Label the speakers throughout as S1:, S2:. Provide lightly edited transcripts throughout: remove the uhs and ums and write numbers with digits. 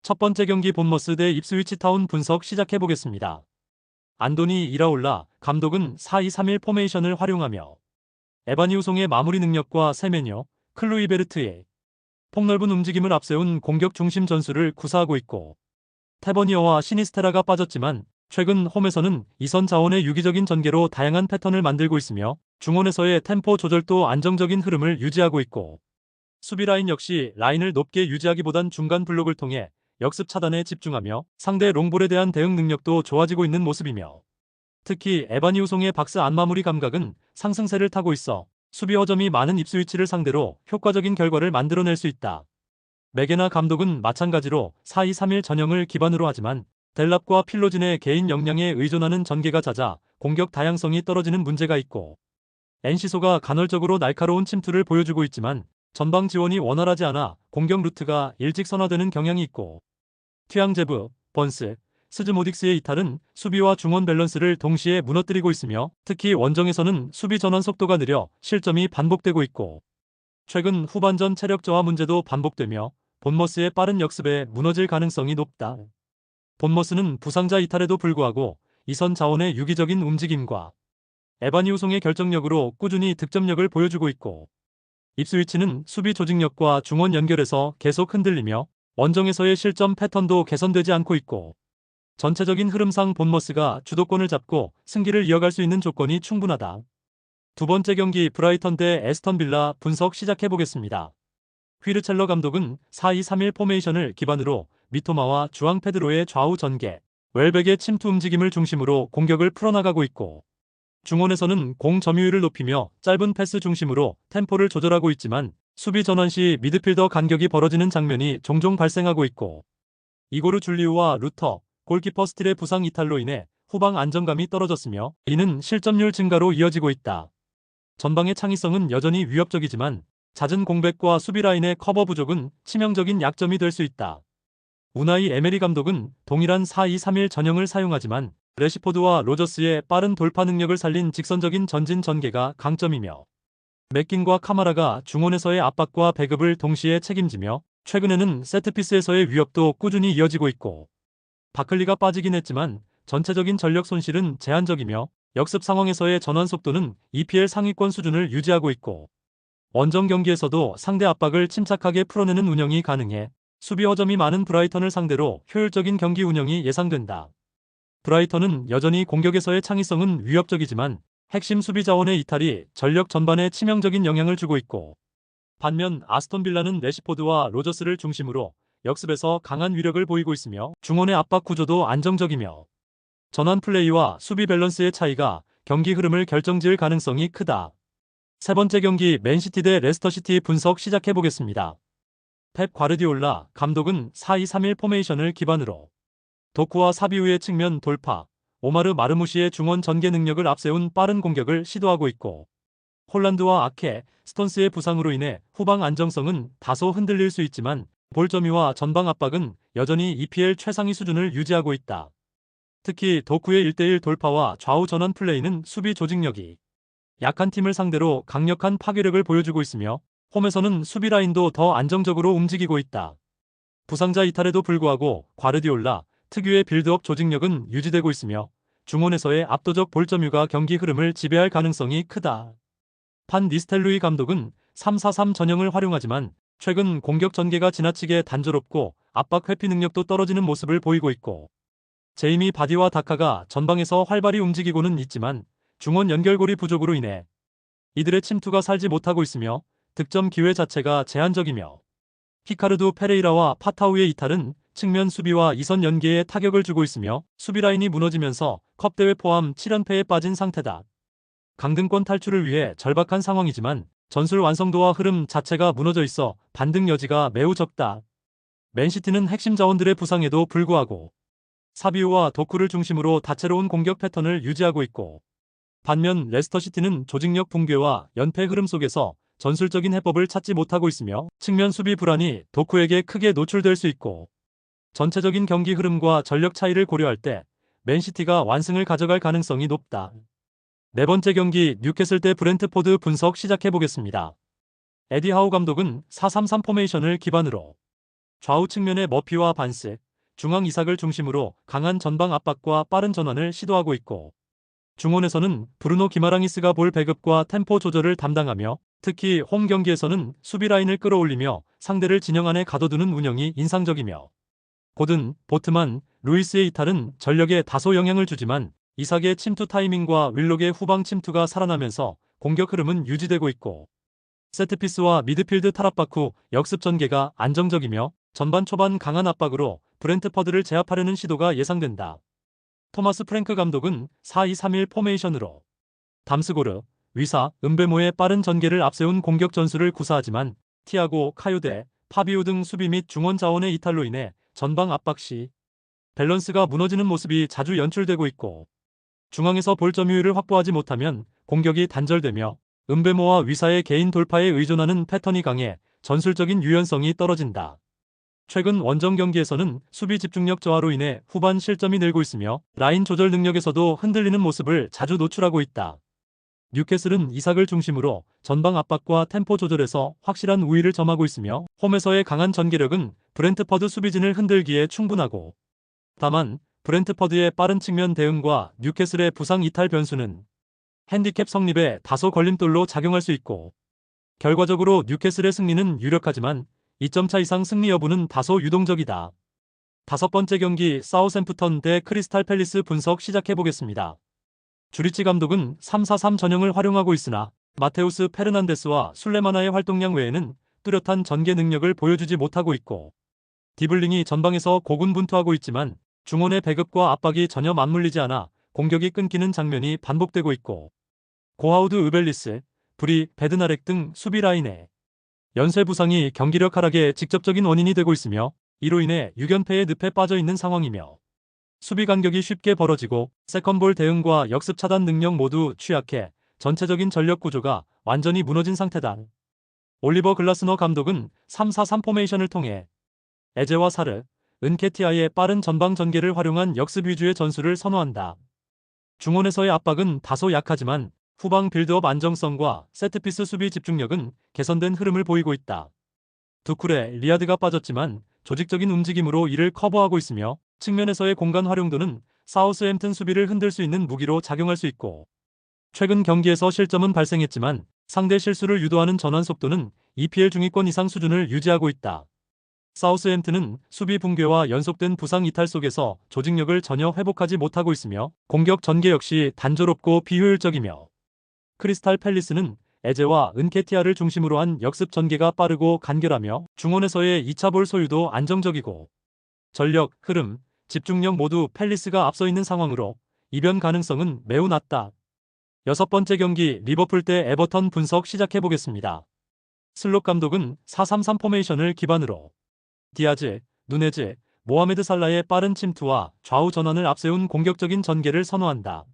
S1: 첫 번째 경기 본머스 대 입스위치 타운 분석 시작해보겠습니다. 안도니 이라올라 감독은 4-2-3-1 포메이션을 활용하며 에바니 우송의 마무리 능력과 세메뇨, 클루이베르트의 폭넓은 움직임을 앞세운 공격 중심 전술을 구사하고 있고, 테버니어와 시니스테라가 빠졌지만 최근 홈에서는 이선 자원의 유기적인 전개로 다양한 패턴을 만들고 있으며 중원에서의 템포 조절도 안정적인 흐름을 유지하고 있고, 수비 라인 역시 라인을 높게 유지하기보단 중간 블록을 통해 역습 차단에 집중하며 상대 롱볼에 대한 대응 능력도 좋아지고 있는 모습이며, 특히 에바니 우송의 박스 안 마무리 감각은 상승세를 타고 있어 수비 허점이 많은 입스위치를 상대로 효과적인 결과를 만들어낼 수 있다. 메게나 감독은 마찬가지로 4-2-3-1 전형을 기반으로 하지만 델랍과 필로진의 개인 역량에 의존하는 전개가 잦아 공격 다양성이 떨어지는 문제가 있고, 엔시소가 간헐적으로 날카로운 침투를 보여주고 있지만 전방 지원이 원활하지 않아 공격 루트가 일직선화되는 경향이 있고, 튀앙제브, 번스, 스즈모딕스의 이탈은 수비와 중원 밸런스를 동시에 무너뜨리고 있으며 특히 원정에서는 수비 전환 속도가 느려 실점이 반복되고 있고, 최근 후반전 체력 저하 문제도 반복되며 본머스의 빠른 역습에 무너질 가능성이 높다. 본머스는 부상자 이탈에도 불구하고 이선 자원의 유기적인 움직임과 에바니 우송의 결정력으로 꾸준히 득점력을 보여주고 있고, 입스위치는 수비 조직력과 중원 연결에서 계속 흔들리며 원정에서의 실점 패턴도 개선되지 않고 있고, 전체적인 흐름상 본머스가 주도권을 잡고 승기를 이어갈 수 있는 조건이 충분하다. 두 번째 경기 브라이턴 대 에스턴 빌라 분석 시작해보겠습니다. 휘르첼러 감독은 4-2-3-1 포메이션을 기반으로 미토마와 주앙 페드로의 좌우 전개, 웰백의 침투 움직임을 중심으로 공격을 풀어나가고 있고, 중원에서는 공 점유율을 높이며 짧은 패스 중심으로 템포를 조절하고 있지만 수비 전환 시 미드필더 간격이 벌어지는 장면이 종종 발생하고 있고, 이고르 줄리우와 루터, 골키퍼 스틸의 부상 이탈로 인해 후방 안정감이 떨어졌으며 이는 실점률 증가로 이어지고 있다. 전방의 창의성은 여전히 위협적이지만 잦은 공백과 수비 라인의 커버 부족은 치명적인 약점이 될 수 있다. 우나이 에메리 감독은 동일한 4-2-3-1 전형을 사용하지만 레시포드와 로저스의 빠른 돌파 능력을 살린 직선적인 전진 전개가 강점이며, 맥긴과 카마라가 중원에서의 압박과 배급을 동시에 책임지며 최근에는 세트피스에서의 위협도 꾸준히 이어지고 있고, 바클리가 빠지긴 했지만 전체적인 전력 손실은 제한적이며 역습 상황에서의 전환 속도는 EPL 상위권 수준을 유지하고 있고, 원정 경기에서도 상대 압박을 침착하게 풀어내는 운영이 가능해 수비 허점이 많은 브라이턴을 상대로 효율적인 경기 운영이 예상된다. 브라이턴은 여전히 공격에서의 창의성은 위협적이지만 핵심 수비 자원의 이탈이 전력 전반에 치명적인 영향을 주고 있고, 반면 아스톤 빌라는 레시포드와 로저스를 중심으로 역습에서 강한 위력을 보이고 있으며 중원의 압박 구조도 안정적이며 전환 플레이와 수비 밸런스의 차이가 경기 흐름을 결정지을 가능성이 크다. 세 번째 경기 맨시티 대 레스터시티 분석 시작해보겠습니다. 펩 과르디올라 감독은 4-2-3-1 포메이션을 기반으로 도쿠와 사비우의 측면 돌파, 오마르 마르무시의 중원 전개 능력을 앞세운 빠른 공격을 시도하고 있고, 홀란드와 아케, 스톤스의 부상으로 인해 후방 안정성은 다소 흔들릴 수 있지만 볼 점유와 전방 압박은 여전히 EPL 최상위 수준을 유지하고 있다. 특히 도쿠의 1대1 돌파와 좌우 전환 플레이는 수비 조직력이 약한 팀을 상대로 강력한 파괴력을 보여주고 있으며 홈에서는 수비 라인도 더 안정적으로 움직이고 있다. 부상자 이탈에도 불구하고 과르디올라 특유의 빌드업 조직력은 유지되고 있으며 중원에서의 압도적 볼점유가 경기 흐름을 지배할 가능성이 크다. 판 니스텔루이 감독은 3-4-3 전형을 활용하지만 최근 공격 전개가 지나치게 단조롭고 압박 회피 능력도 떨어지는 모습을 보이고 있고, 제이미 바디와 다카가 전방에서 활발히 움직이고는 있지만 중원 연결고리 부족으로 인해 이들의 침투가 살지 못하고 있으며 득점 기회 자체가 제한적이며, 히카르두 페레이라와 파타우의 이탈은 측면 수비와 이선 연계에 타격을 주고 있으며 수비 라인이 무너지면서 컵대회 포함 7연패에 빠진 상태다. 강등권 탈출을 위해 절박한 상황이지만 전술 완성도와 흐름 자체가 무너져 있어 반등 여지가 매우 적다. 맨시티는 핵심 자원들의 부상에도 불구하고 사비우와 도쿠를 중심으로 다채로운 공격 패턴을 유지하고 있고, 반면 레스터시티는 조직력 붕괴와 연패 흐름 속에서 전술적인 해법을 찾지 못하고 있으며 측면 수비 불안이 도쿠에게 크게 노출될 수 있고, 전체적인 경기 흐름과 전력 차이를 고려할 때 맨시티가 완승을 가져갈 가능성이 높다. 네 번째 경기 뉴캐슬 대 브렌트포드 분석 시작해보겠습니다. 에디 하우 감독은 4-3-3 포메이션을 기반으로 좌우 측면의 머피와 반스, 중앙 이삭을 중심으로 강한 전방 압박과 빠른 전환을 시도하고 있고, 중원에서는 브루노 기마랑이스가 볼 배급과 템포 조절을 담당하며 특히 홈 경기에서는 수비 라인을 끌어올리며 상대를 진영 안에 가둬두는 운영이 인상적이며, 고든, 보트만, 루이스의 이탈은 전력에 다소 영향을 주지만 이삭의 침투 타이밍과 윌록의 후방 침투가 살아나면서 공격 흐름은 유지되고 있고, 세트피스와 미드필드 탈압박 후 역습 전개가 안정적이며 전반 초반 강한 압박으로 브렌트퍼드를 제압하려는 시도가 예상된다. 토마스 프랭크 감독은 4-2-3-1 포메이션으로 담스고르, 위사, 은베모의 빠른 전개를 앞세운 공격 전술을 구사하지만 티아고, 카요데, 파비오 등 수비 및 중원 자원의 이탈로 인해 전방 압박 시 밸런스가 무너지는 모습이 자주 연출되고 있고, 중앙에서 볼 점유율을 확보하지 못하면 공격이 단절되며 은베모와 위사의 개인 돌파에 의존하는 패턴이 강해 전술적인 유연성이 떨어진다. 최근 원정 경기에서는 수비 집중력 저하로 인해 후반 실점이 늘고 있으며 라인 조절 능력에서도 흔들리는 모습을 자주 노출하고 있다. 뉴캐슬은 이삭을 중심으로 전방 압박과 템포 조절에서 확실한 우위를 점하고 있으며 홈에서의 강한 전개력은 브렌트퍼드 수비진을 흔들기에 충분하고, 다만 브렌트퍼드의 빠른 측면 대응과 뉴캐슬의 부상 이탈 변수는 핸디캡 성립에 다소 걸림돌로 작용할 수 있고, 결과적으로 뉴캐슬의 승리는 유력하지만 2점 차 이상 승리 여부는 다소 유동적이다. 다섯 번째 경기 사우샘프턴 대 크리스탈 팰리스 분석 시작해보겠습니다. 주리치 감독은 3-4-3 전형을 활용하고 있으나 마테우스 페르난데스와 술레마나의 활동량 외에는 뚜렷한 전개 능력을 보여주지 못하고 있고, 디블링이 전방에서 고군분투하고 있지만 중원의 배급과 압박이 전혀 맞물리지 않아 공격이 끊기는 장면이 반복되고 있고, 고하우드 으벨리스, 브리, 베드나렉 등 수비 라인에 연쇄 부상이 경기력 하락의 직접적인 원인이 되고 있으며 이로 인해 6연패의 늪에 빠져있는 상황이며, 수비 간격이 쉽게 벌어지고 세컨볼 대응과 역습 차단 능력 모두 취약해 전체적인 전력 구조가 완전히 무너진 상태다. 올리버 글라스너 감독은 3-4-3 포메이션을 통해 에제와 사르, 은케티아의 빠른 전방 전개를 활용한 역습 위주의 전술을 선호한다. 중원에서의 압박은 다소 약하지만 후방 빌드업 안정성과 세트피스 수비 집중력은 개선된 흐름을 보이고 있다. 두쿨에 리아드가 빠졌지만 조직적인 움직임으로 이를 커버하고 있으며 측면에서의 공간 활용도는 사우스햄튼 수비를 흔들 수 있는 무기로 작용할 수 있고, 최근 경기에서 실점은 발생했지만 상대 실수를 유도하는 전환 속도는 EPL 중위권 이상 수준을 유지하고 있다. 사우스햄튼은 수비 붕괴와 연속된 부상 이탈 속에서 조직력을 전혀 회복하지 못하고 있으며 공격 전개 역시 단조롭고 비효율적이며, 크리스탈 팰리스는 에제와 은케티아를 중심으로 한 역습 전개가 빠르고 간결하며 중원에서의 2차 볼 소유도 안정적이고, 전력, 흐름, 집중력 모두 팰리스가 앞서 있는 상황으로 이변 가능성은 매우 낮다. 여섯 번째 경기 리버풀 대 에버턴 분석 시작해보겠습니다. 슬롯 감독은 4-3-3 포메이션을 기반으로 디아즈, 누네즈, 모하메드 살라의 빠른 침투와 좌우 전환을 앞세운 공격적인 전개를 선호한다.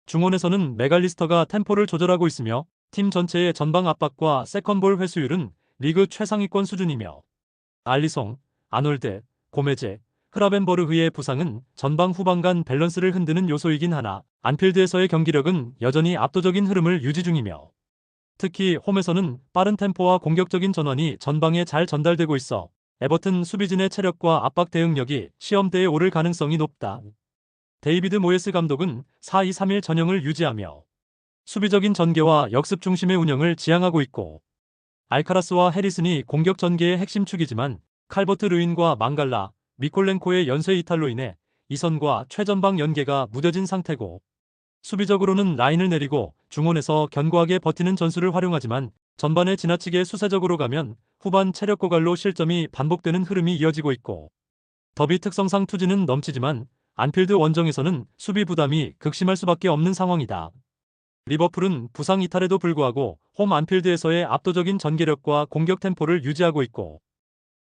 S1: 중원에서는 메갈리스터가 템포를 조절하고 있으며 팀 전체의 전방 압박과 세컨볼 회수율은 리그 최상위권 수준이며, 알리송, 아놀드, 고메즈, 흐라벤버르흐의 부상은 전방 후방 간 밸런스를 흔드는 요소이긴 하나 안필드에서의 경기력은 여전히 압도적인 흐름을 유지 중이며, 특히 홈에서는 빠른 템포와 공격적인 전환이 전방에 잘 전달되고 있어 에버튼 수비진의 체력과 압박 대응력이 시험대에 오를 가능성이 높다. 데이비드 모예스 감독은 4-2-3-1 전형을 유지하며 수비적인 전개와 역습 중심의 운영을 지향하고 있고, 알카라스와 해리슨이 공격 전개의 핵심 축이지만 칼버트 르윈과 망갈라, 미콜렌코의 연쇄 이탈로 인해 이선과 최전방 연계가 무뎌진 상태고, 수비적으로는 라인을 내리고 중원에서 견고하게 버티는 전술을 활용하지만 전반에 지나치게 수세적으로 가면 후반 체력 고갈로 실점이 반복되는 흐름이 이어지고 있고, 더비 특성상 투지는 넘치지만 안필드 원정에서는 수비 부담이 극심할 수밖에 없는 상황이다. 리버풀은 부상 이탈에도 불구하고 홈 안필드에서의 압도적인 전개력과 공격 템포를 유지하고 있고,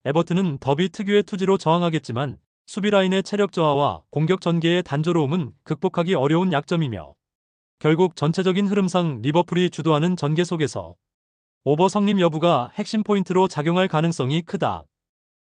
S1: 에버튼은 더비 특유의 투지로 저항하겠지만 수비 라인의 체력 저하와 공격 전개의 단조로움은 극복하기 어려운 약점이며, 결국 전체적인 흐름상 리버풀이 주도하는 전개 속에서 오버 성립 여부가 핵심 포인트로 작용할 가능성이 크다.